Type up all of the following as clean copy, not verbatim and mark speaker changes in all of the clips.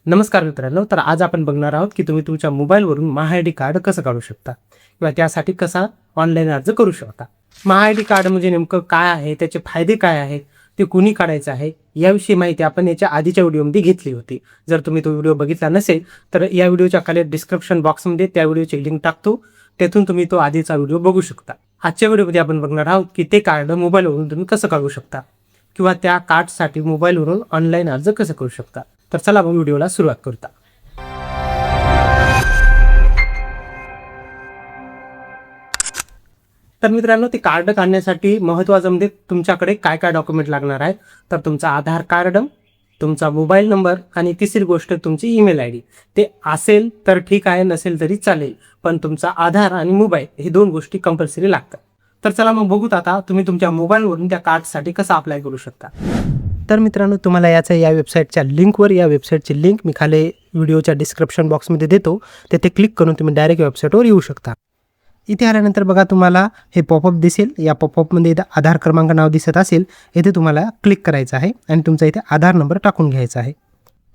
Speaker 1: नमस्कार मित्रांनो, तर आज आपण बघणार आहोत की तुम्ही तुमच्या मोबाईलवरून महाआयडी कार्ड कसं काढू शकता किंवा त्यासाठी कसा ऑनलाईन अर्ज करू शकता. महाआयडी कार्ड म्हणजे नेमकं काय आहे, त्याचे फायदे काय आहेत, ते कुणी काढायचं आहे याविषयी माहिती आपण याच्या आधीच्या व्हिडिओमध्ये घेतली होती. जर तुम्ही तो व्हिडिओ बघितला नसेल तर या व्हिडिओच्या खाली डिस्क्रिप्शन बॉक्समध्ये त्या व्हिडिओची लिंक टाकतो, त्यातून तुम्ही तो आधीचा व्हिडिओ बघू शकता. आजच्या व्हिडिओमध्ये आपण बघणार आहोत की ते कार्ड मोबाईलवरून तुम्ही कसं काढू शकता किंवा त्या कार्डसाठी मोबाईलवरून ऑनलाईन अर्ज कसं करू शकता. तर चला मग व्हिडिओला सुरुवात करूया. तर मित्रांनो, ते कार्ड काढण्यासाठी महत्त्वाचं म्हणजे तुमच्याकडे काय काय डॉक्युमेंट लागणार आहे. तर तुमचा आधार कार्ड, तुमचा मोबाईल नंबर आणि तिसरी गोष्ट तुमची ईमेल आय डी. ते असेल तर ठीक आहे, नसेल तरी चालेल, पण तुमचा आधार आणि मोबाईल हे दोन गोष्टी कंपल्सरी लागतात. तर चला मग बघूत आता तुम्ही तुमच्या मोबाईलवरून त्या कार्डसाठी कसं अप्लाय करू शकता. तर मित्रांनो, तुम्हाला या वेबसाईटच्या लिंकवर, या वेबसाईटची लिंक मी खाली व्हिडिओच्या डिस्क्रिप्शन बॉक्समध्ये देतो, तेथे क्लिक करून तुम्ही डायरेक्ट वेबसाईटवर येऊ शकता. इथे आल्यानंतर बघा तुम्हाला हे पॉपअप दिसेल. या पॉपअपमध्ये इथं आधार क्रमांक नाव दिसत असेल, येथे तुम्हाला क्लिक करायचं आहे आणि तुमचा इथे आधार नंबर टाकून घ्यायचा आहे.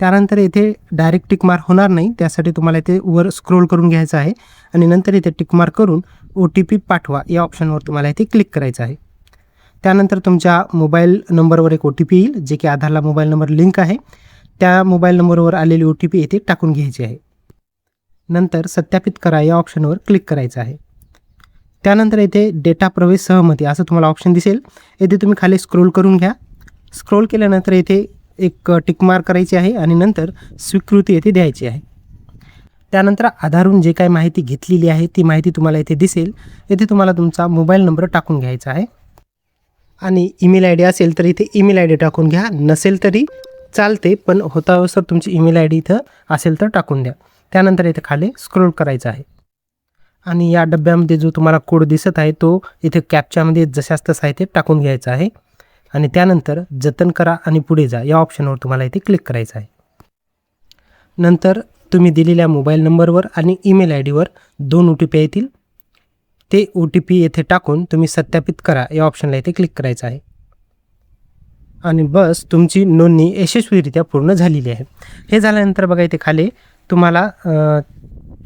Speaker 1: त्यानंतर इथे डायरेक्ट टिक मार्क होणार नाही, त्यासाठी तुम्हाला इथे वर स्क्रोल करून घ्यायचं आहे आणि नंतर इथे टिक मार्क करून OTP पाठवा या ऑप्शनवर तुम्हाला इथे क्लिक करायचं आहे. त्यानंतर तुमच्या मोबाईल नंबरवर एक OTP येईल, जे की आधारला मोबाईल नंबर लिंक आहे. त्या मोबाईल नंबरवर आलेली OTP इथे टाकून घ्यायची आहे. नंतर सत्यापित करा या ऑप्शनवर क्लिक करायचं आहे. त्यानंतर इथे डेटा प्रवेश सहमती असं तुम्हाला ऑप्शन दिसेल, येथे तुम्ही खाली स्क्रोल करून घ्या. स्क्रोल केल्यानंतर इथे एक टिक मार्क करायची आहे आणि नंतर स्वीकृती येथे द्यायची आहे. त्यानंतर आधारहून जे काही माहिती घेतलेली आहे ती माहिती तुम्हाला इथे दिसेल. येथे तुम्हाला तुमचा मोबाईल नंबर टाकून घ्यायचा आहे आणि ईमेल आय डी असेल तर इथे ईमेल आय डी टाकून घ्या, नसेल तरी चालते, पण होतासर तुमची ईमेल आय डी इथं असेल तर टाकून द्या. त्यानंतर इथे खाली स्क्रोल करायचं आहे आणि या डब्यामध्ये जो तुम्हाला कोड दिसत आहे तो इथे कॅप्चामध्ये जशास तसा इथे टाकून घ्यायचा आहे आणि त्यानंतर जतन करा आणि पुढे जा या ऑप्शनवर तुम्हाला इथे क्लिक करायचं आहे. नंतर तुम्ही दिलेल्या मोबाईल नंबरवर आणि ईमेल आय डीवर 2 OTP येतील. ते OTP येथे टाकून तुम्ही सत्यापित करा या ऑप्शनला इथे क्लिक करायचं आहे आणि बस तुमची नोंदणी यशस्वीरित्या पूर्ण झालेली आहे. हे झाल्यानंतर बघा इथे खाली तुम्हाला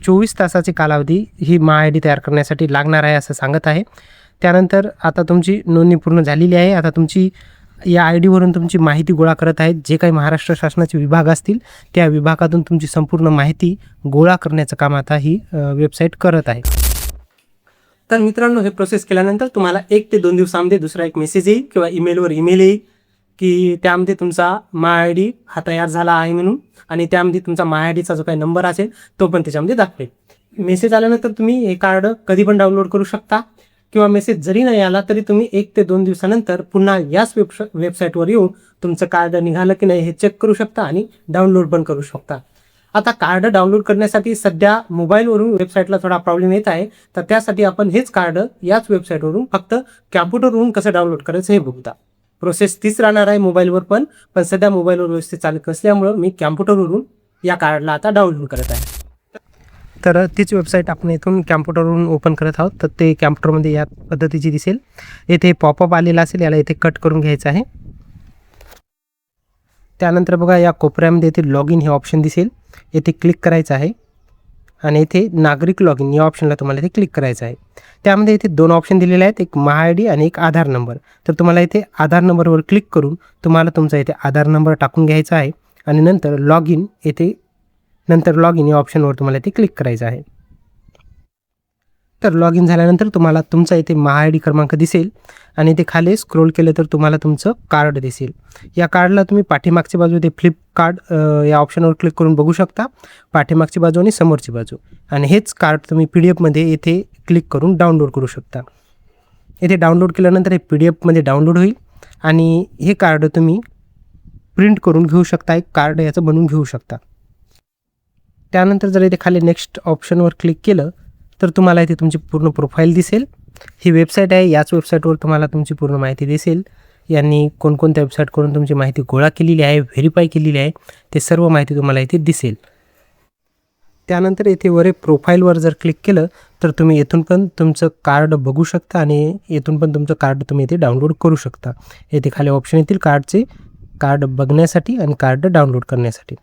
Speaker 1: 24 तासाची कालावधी ही महाआयडी तयार करण्यासाठी लागणार आहे असं सांगत आहे. त्यानंतर आता तुमची नोंदणी पूर्ण झालेली आहे. आता तुमची या आय डीवरून तुमची माहिती गोळा करत आहेत. जे काही महाराष्ट्र शासनाचे विभाग असतील त्या विभागातून तुमची संपूर्ण माहिती गोळा करण्याचं काम आता ही वेबसाईट करत आहे. तर मित्रांनो, हे प्रोसेस केल्यानंतर तुम्हाला 1 ते 2 दिवसामध्ये दुसरा एक मेसेज येईल किंवा ईमेलवर ईमेल येईल की त्यामध्ये तुमचा महाआयडी हा तयार झाला आहे म्हणून, आणि त्यामध्ये तुमचा महाआयडीचा जो काही नंबर असेल तो पण त्याच्यामध्ये दाखवेल. मेसेज आल्यानंतर तुम्ही हे कार्ड कधी पण डाउनलोड करू शकता किंवा मेसेज जरी नाही आला तरी तुम्ही 1 ते 2 दिवसानंतर पुन्हा याच वेबसाईटवर येऊन तुमचं कार्ड निघालं की नाही हे चेक करू शकता आणि डाउनलोड पण करू शकता. आता कार्ड डाउनलोड करण्यासाठी सध्या मोबाईलवरून वेबसाईटला थोडा प्रॉब्लेम येत आहे, तर त्यासाठी आपण हेच कार्ड याच वेबसाईटवरून फक्त कॅम्प्युटरवरून कसं डाउनलोड करायचं हे बघूया. प्रोसेस तीच राहणार आहे मोबाईलवर पण सध्या मोबाईलवर व्यवस्थित चालत नसल्यामुळं मी कॅम्प्युटरवरून या कार्डला आता डाउनलोड करत आहे. तर तीच वेबसाईट आपण इथून कॅम्प्युटरवरून ओपन करत आहोत. तर ते कॅम्प्युटरमध्ये या पद्धतीची दिसेल. येथे पॉपअप आलेला असेल, याला इथे कट करून घ्यायचं आहे. त्यानंतर बघा या कोपऱ्यामध्ये येथे लॉग इन हे ऑप्शन दिसेल, येथे क्लिक करायचं आहे आणि इथे नागरिक लॉग इन या ऑप्शनला तुम्हाला इथे क्लिक करायचं आहे. त्यामध्ये इथे 2 ऑप्शन दिलेले आहेत, एक महाआयडी आणि एक आधार नंबर. तर तुम्हाला इथे आधार नंबरवर क्लिक करून तुम्हाला तुमचा इथे आधार नंबर टाकून घ्यायचा आहे आणि नंतर लॉग इन या ऑप्शनवर तुम्हाला इथे क्लिक करायचं आहे. तर लॉग इन झाल्यानंतर तुम्हाला तुमचा इथे महाआयडी क्रमांक दिसेल आणि इथे खाली स्क्रोल केलं तर तुम्हाला तुमचं कार्ड दिसेल. या कार्डला तुम्ही पाठीमागची बाजू इथे फ्लिप कार्ड या ऑप्शनवर क्लिक करून बघू शकता, पाठीमागची बाजू आणि समोरची बाजू. आणि हेच कार्ड तुम्ही PDF इथे क्लिक करून डाउनलोड करू शकता. इथे डाउनलोड केल्यानंतर हे PDF डाउनलोड होईल आणि हे कार्ड तुम्ही प्रिंट करून घेऊ शकता, एक कार्ड याचं बनवून घेऊ शकता. त्यानंतर जर इथे खाली नेक्स्ट ऑप्शनवर क्लिक केलं तर तुम्हाला इथे तुमची पूर्ण प्रोफाईल दिसेल. ही वेबसाईट आहे, याच वेबसाईटवर तुम्हाला तुमची पूर्ण माहिती दिसेल. यांनी कोणकोणत्या वेबसाईटकडून तुमची माहिती गोळा केलेली आहे, व्हेरीफाय केलेली आहे, ते सर्व माहिती तुम्हाला इथे दिसेल. त्यानंतर इथे वर प्रोफाईलवर जर क्लिक केलं तर तुम्ही येथून पण तुमचं कार्ड बघू शकता आणि येथून पण तुमचं कार्ड तुम्ही इथे डाउनलोड करू शकता. येथे खाली ऑप्शन येतील कार्ड बघण्यासाठी आणि कार्ड डाउनलोड करण्यासाठी.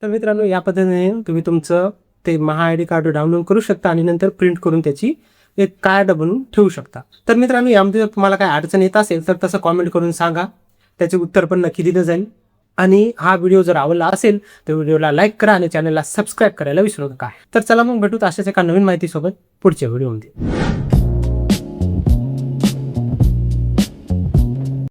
Speaker 1: तर मित्रांनो, या पद्धतीने तुम्ही तुमचं ते महा आय डी कार्ड डाउनलोड करू शकता आणि नंतर प्रिंट करून त्याची एक कार्ड बनवून ठेवू शकता. तर मित्रांनो, यामध्ये जर तुम्हाला काय अडचण येत असेल तर तसं कॉमेंट करून सांगा, त्याचे उत्तर पण नक्की दिलं जाईल. आणि हा व्हिडिओ जर आवडला असेल तर व्हिडिओला लाईक करा आणि चॅनलला सबस्क्राईब करायला विसरू नका. तर चला मग भेटूत अशाच एका नवीन माहितीसोबत पुढच्या व्हिडिओमध्ये.